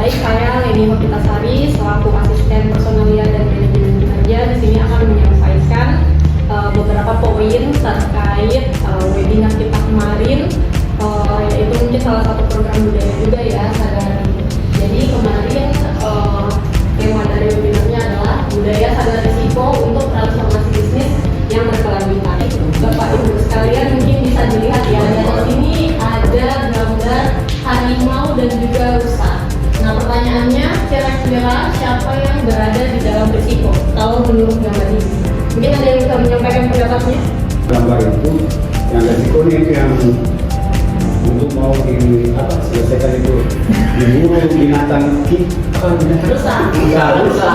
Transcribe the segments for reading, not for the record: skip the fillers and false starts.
baik, saya Leni Hopitasari selaku asisten personalia dan manajemen kinerja di sini akan menyampaikan beberapa poin terkait webinar kita kemarin, yaitu mungkin salah satu program budaya juga ya, sadar. Jadi kemarin tema dari webinarnya adalah budaya sadar risiko untuk transformasi bisnis yang berkelanjutan. Bapak Ibu sekalian mungkin bisa dilihat ya, di sini ada gambar harimau dan juga rusa. Nah, pertanyaannya, kira-kira siapa yang berada di dalam risiko kalau menurut gambar ini? Mungkin ada yang bisa menyampaikan pendapatnya? Gambar itu yang risikonya itu yang untuk mau selesaikan itu diburu binatang Rusa. rusa.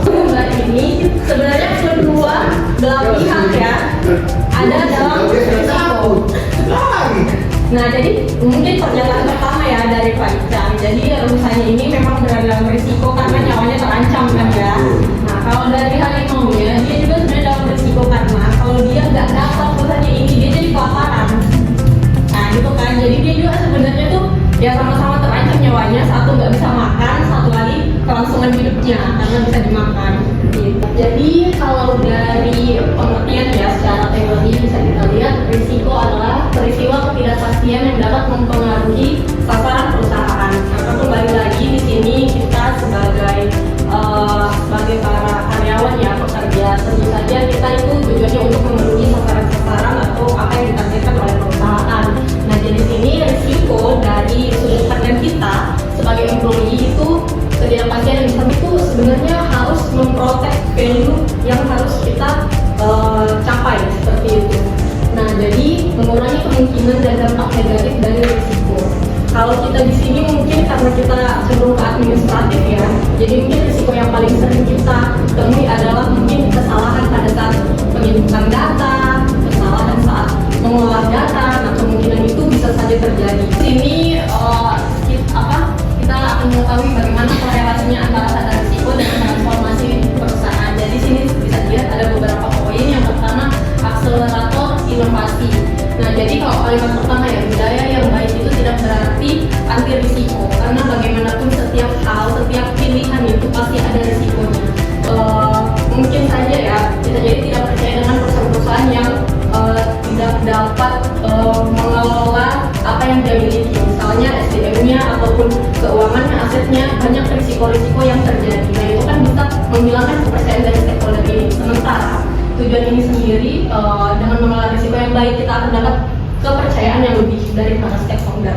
Gambar ini sebenarnya kedua belah pihak ya, ada dalam risiko. Nah, jadi mungkin pernyataan pertama ya dari Pak Icang. Jadi rusanya ini memang berada dalam risiko karena nyawanya terancam kan ya. Nah, kalau dari harimau ya, dia juga sebenarnya dalam risiko karena kalau dia nggak dapat rusanya ini, dia jadi kelaparan. Nah, gitu kan. Jadi dia juga sebenarnya tuh ya sama-sama terancam nyawanya. Satu nggak bisa makan, satu lagi kelangsungan hidupnya karena bisa dimakan. Gitu. Jadi kalau dari pengertian ya secara teori bisa kita lihat risiko adalah peristiwa ketidakpastian yang dapat mempengaruhi sasaran perusahaan. Karena kembali lagi di sini kita sebagai para karyawan ya, pekerja, tentu saja kita itu tujuannya untuk memenuhi sasaran-sasaran atau apa yang ditargetkan oleh perusahaan. Nah, jadi sini risiko dari sudut pandang kita sebagai employee itu ketidakpastian yang besar itu sebenarnya harus memprotek value yang harus kita capai seperti itu. Nah, jadi mengurangi kemungkinan dan dampak negatif dari risiko. Kalau kita di sini mungkin karena kita cenderung ke administratif ya, jadi mungkin risiko yang paling sering kita temui adalah mungkin kesalahan pada saat penginputan data, kesalahan saat mengolah data. Nah, kemungkinan itu bisa saja terjadi. Di sini kita akan mengetahui bagaimana korelasinya antara sadar risiko dan transformasi perusahaan. Jadi sini bisa dilihat ada beberapa poin. Yang pertama, akselerator inovasi. Nah, jadi kalau kalimat pertama ya, budaya yang baik itu tidak berarti anti risiko, karena bagaimanapun setiap hal, setiap pilihan itu pasti ada risikonya. Mungkin saja ya, kita jadi tidak percaya dengan perusahaan-perusahaan yang tidak dapat mengelola apa yang dia miliki, misalnya SDM-nya ataupun keuangannya, asetnya, banyak risiko-risiko yang terjadi. Nah, itu kan bisa menghilangkan kepercayaan dari stakeholder ini. Sementara tujuan ini sendiri dengan mengelola risiko yang baik, kita akan dapat kepercayaan yang lebih dari para stakeholder.